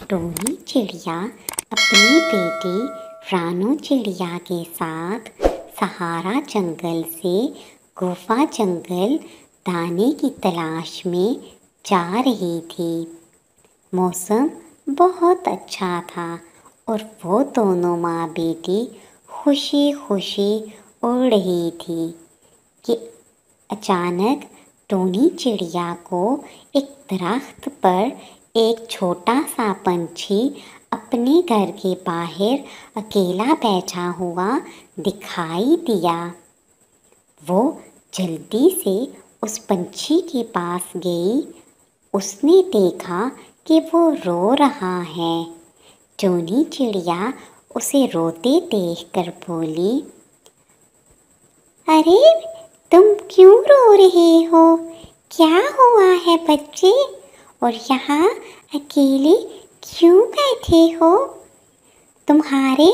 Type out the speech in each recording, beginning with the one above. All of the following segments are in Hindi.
टोनी चिड़िया अपनी बेटी रानू चिड़िया के साथ सहारा जंगल से गुफा जंगल दाने की तलाश में जा रही थी। मौसम बहुत अच्छा था और वो दोनों माँ बेटी खुशी खुशी उड़ रही थी कि अचानक टोनी चिड़िया को एक दरख्त पर एक छोटा सा पंछी अपने घर के बाहर अकेला बैठा हुआ दिखाई दिया। वो जल्दी से उस पंछी के पास गई। उसने देखा कि वो रो रहा है। टोनी चिड़िया उसे रोते देखकर बोली, अरे तुम क्यों रो रहे हो? क्या हुआ है बच्चे? और यहाँ अकेले क्यों बैठे हो? तुम्हारे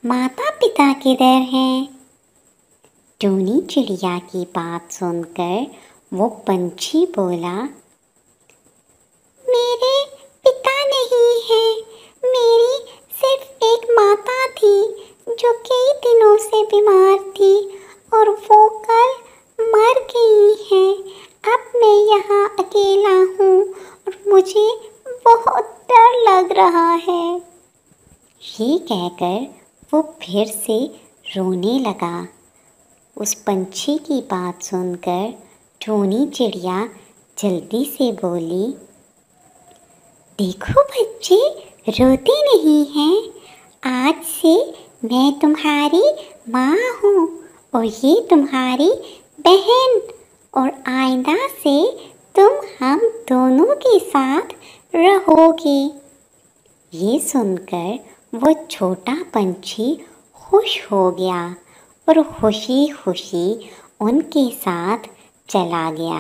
माता पिता किधर हैं? टोनी चिड़िया की बात सुनकर वो पंछी बोला, मेरे पिता नहीं हैं। मेरी सिर्फ एक माता थी जो कई दिनों से बीमार थी और वो कल मर गई है। अब मैं यहाँ अकेला हूँ और मुझे बहुत डर लग रहा है। ये कहकर वो फिर से रोने लगा। उस पंछी की बात सुनकर टोनी चिड़िया जल्दी से बोली, देखो बच्चे, रोते नहीं हैं। आज से मैं तुम्हारी माँ हूँ और ये तुम्हारी बहन, और आइंदा से तुम हम दोनों के साथ रहोगे। ये सुनकर वो छोटा पंछी खुश हो गया और खुशी खुशी उनके साथ चला गया।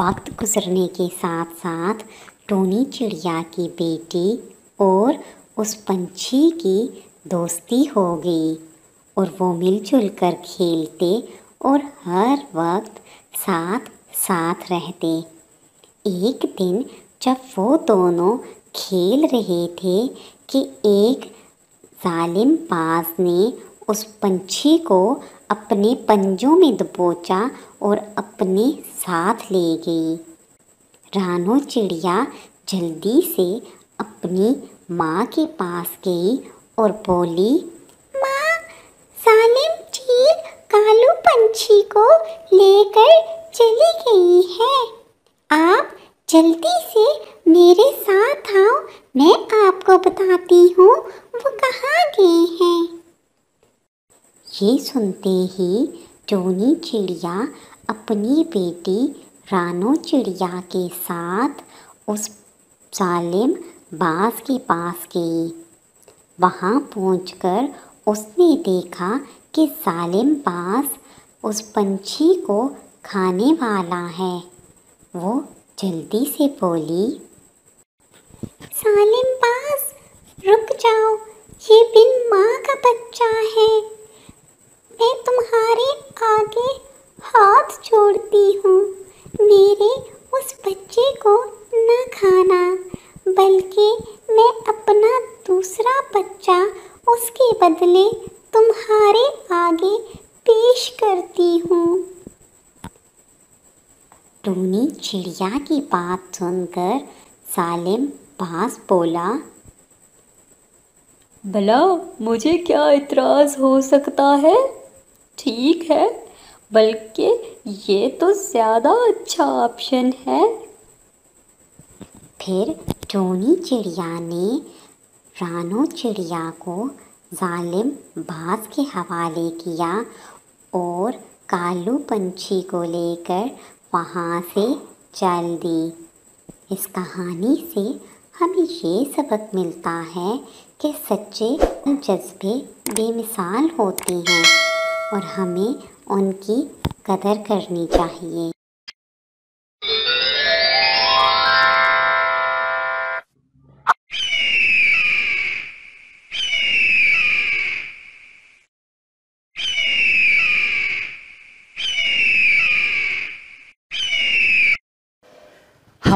वक्त गुजरने के साथ साथ टोनी चिड़िया की बेटी और उस पंछी की दोस्ती हो गई और वो मिलजुल कर खेलते और हर वक्त साथ साथ रहते। एक दिन जब वो दोनों खेल रहे थे कि एक जालिम बाज ने उस पंछी को अपने पंजों में दबोचा और अपने साथ ले गई। रानू चिड़िया जल्दी से अपनी माँ के पास गई और बोली, माँ, जालिम चील कालू पंछी को लेकर चली गई है। आप जल्दी से मेरे साथ आओ, मैं आपको बताती हूँ वो कहाँ गए हैं। ये सुनते ही टोनी चिड़िया अपनी बेटी रानू चिड़िया के साथ उस जालिम बाज के पास गई। वहाँ पहुंचकर उसने देखा कि जालिम बाज उस पंछी को खाने वाला है। वो जल्दी से बोली, जालिम बाज, रुक जाओ, ये बिन माँ का बच्चा है। मैं तुम्हारे आगे हाथ जोड़ती हूँ। मेरे उस बच्चे को न खाना, बल्कि मैं अपना दूसरा बच्चा उसके बदले तुम्हारे आगे पेश करती हूँ। टोनी चिड़िया की बात सुनकर जालिम बाज बोला, भला मुझे क्या इतराज़ हो सकता है? ठीक है, बल्कि ये तो ज़्यादा अच्छा ऑप्शन है। फिर टोनी चिड़िया ने रानू चिड़िया को जालिम बाज के हवाले किया और कालू पंछी को लेकर वहाँ से चल दी। इस कहानी से हमें ये सबक मिलता है कि सच्चे जज्बे बेमिसाल होते हैं और हमें उनकी कदर करनी चाहिए।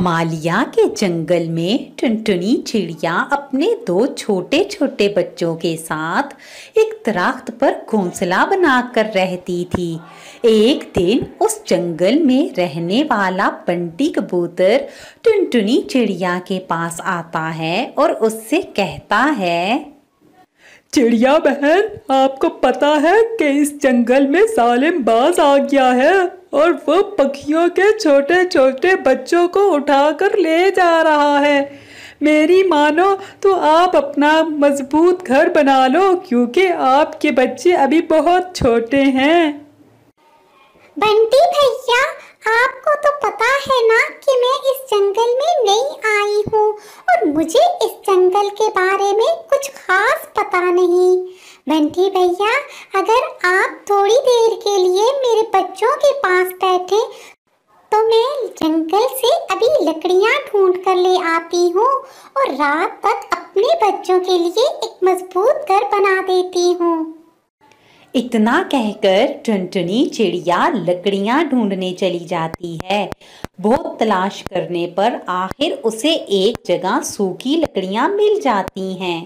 हमालिया के जंगल में टुनटुनी चिड़िया अपने दो छोटे छोटे बच्चों के साथ एक दरख्त पर घोंसला बनाकर रहती थी। एक दिन उस जंगल में रहने वाला बंटी कबूतर टुनटुनी चिड़िया के पास आता है और उससे कहता है, चिड़िया बहन, आपको पता है कि इस जंगल में जालिम बाज आ गया है और वो पक्षियों के छोटे छोटे बच्चों को उठाकर ले जा रहा है। मेरी मानो तो आप अपना मजबूत घर बना लो, क्योंकि आपके बच्चे अभी बहुत छोटे हैं। बंटी भैया, आपको तो पता है ना कि मैं इस जंगल में नई आई हूँ और मुझे इस जंगल के बारे में कुछ खास पता नहीं। बंटी भैया, अगर आप थोड़ी देर के लिए मेरे बच्चों के पास बैठे तो मैं जंगल से अभी लकड़ियाँ ढूंढ कर ले आती हूँ और रात तक अपने बच्चों के लिए एक मजबूत घर बना देती हूँ। इतना कहकर टुनटुनी चिड़िया लकड़ियां ढूंढने चली जाती है। बहुत तलाश करने पर आखिर उसे एक जगह सूखी लकड़ियां मिल जाती हैं।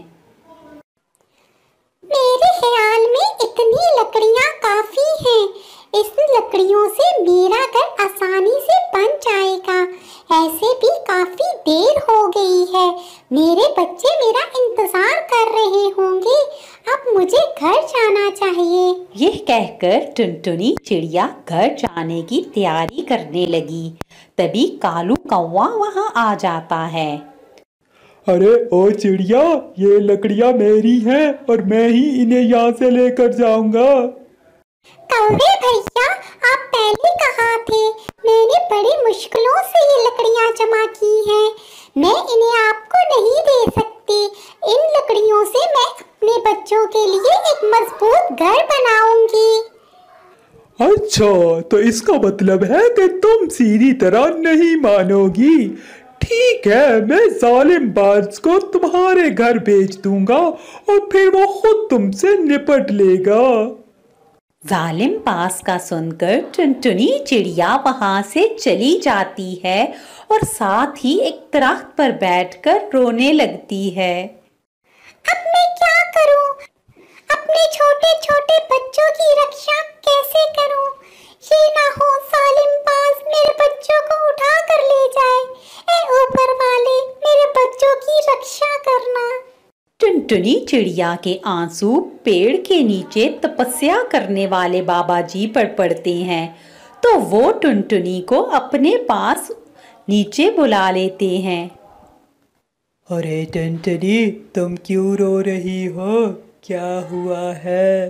मेरे ख्याल में इतनी लकड़ियां काफी हैं। इस लकड़ियों से मेरा घर आसानी से बन जाएगा। ऐसे भी काफी देर हो गई है, मेरे बच्चे मेरा इंतजार कर रहे होंगे। अब मुझे घर जाना चाहिए। यह कहकर टुनटुनी चिड़िया घर जाने की तैयारी करने लगी। तभी कालू कौवा वहां आ जाता है। अरे ओ चिड़िया, ये लकड़ियाँ मेरी हैं और मैं ही इन्हें यहाँ से लेकर जाऊंगा। कौवे भैया, आप पहले कहाँ थे? मैंने बड़ी मुश्किलों से ये लकड़ियाँ जमा की हैं। मैं इन्हें आपको नहीं दे सकती। इन लकड़ियों से मैं अपने बच्चों के लिए एक मजबूत घर बनाऊंगी। अच्छा, तो इसका मतलब है कि तुम सीधी तरह नहीं मानोगी। ठीक है, मैं जालिम बाज को तुम्हारे घर भेज दूंगा और फिर वो खुद तुमसे निपट लेगा। जालिम बाज का सुनकर टुनटुनी चिड़िया वहां से चली जाती है और साथ ही एक दरख्त पर बैठकर रोने लगती है। अब मैं क्या करूं? अपने छोटे छोटे बच्चों की रक्षा कैसे करूं? ये ना हो जालिम बाज मेरे बच्चों को उठा कर ले जाए। ऐ ऊपर वाले, मेरे बच्चों की रक्षा करना। टुनटुनी चिड़िया के आंसू पेड़ के नीचे तपस्या करने वाले बाबा जी पर पड़ते हैं, तो वो टुनटुनी को अपने पास नीचे बुला लेते हैं। अरे टुनटुनी, तुम क्यों रो रही हो? क्या हुआ है?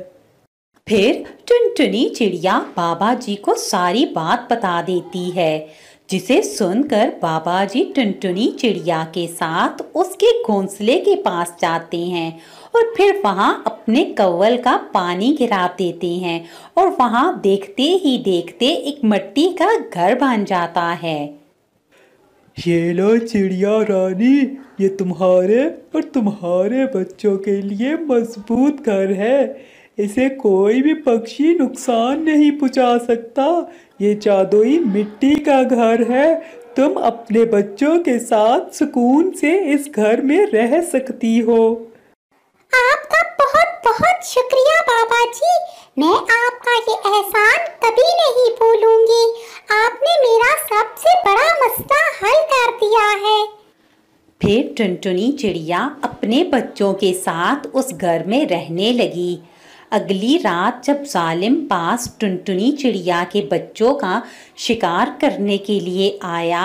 फिर टुनटुनी चिड़िया बाबा जी को सारी बात बता देती है, जिसे सुनकर बाबा जी टुनटुनी चिड़िया के साथ उसके घोंसले के पास जाते हैं और फिर वहां अपने कव्वल का पानी गिरा देते हैं और वहां देखते ही देखते एक मिट्टी का घर बन जाता है। ये लो चिड़िया रानी, ये तुम्हारे और तुम्हारे बच्चों के लिए मजबूत घर है। इसे कोई भी पक्षी नुकसान नहीं पहुंचा सकता। ये जादुई मिट्टी का घर है। तुम अपने बच्चों के साथ सुकून से इस घर में रह सकती हो। आपका बहुत बहुत शुक्रिया बाबा जी। मैं आपका ये एहसान कभी नहीं भूलूंगी। आपने मेरा सबसे बड़ा मसला हल कर दिया है। फिर टुनटुनी चिड़िया अपने बच्चों के साथ उस घर में रहने लगी। अगली रात जब जालिम बाज टुनटुनी चिड़िया के बच्चों का शिकार करने के लिए आया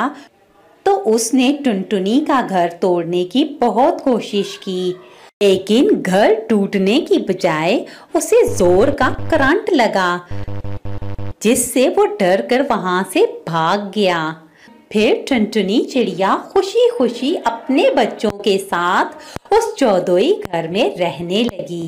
तो उसने टुनटुनी का घर तोड़ने की बहुत कोशिश की, लेकिन घर टूटने की बजाय उसे जोर का करंट लगा, जिससे वो डर कर वहां से भाग गया। फिर टुनटुनी चिड़िया खुशी खुशी अपने बच्चों के साथ उस जादुई घर में रहने लगी।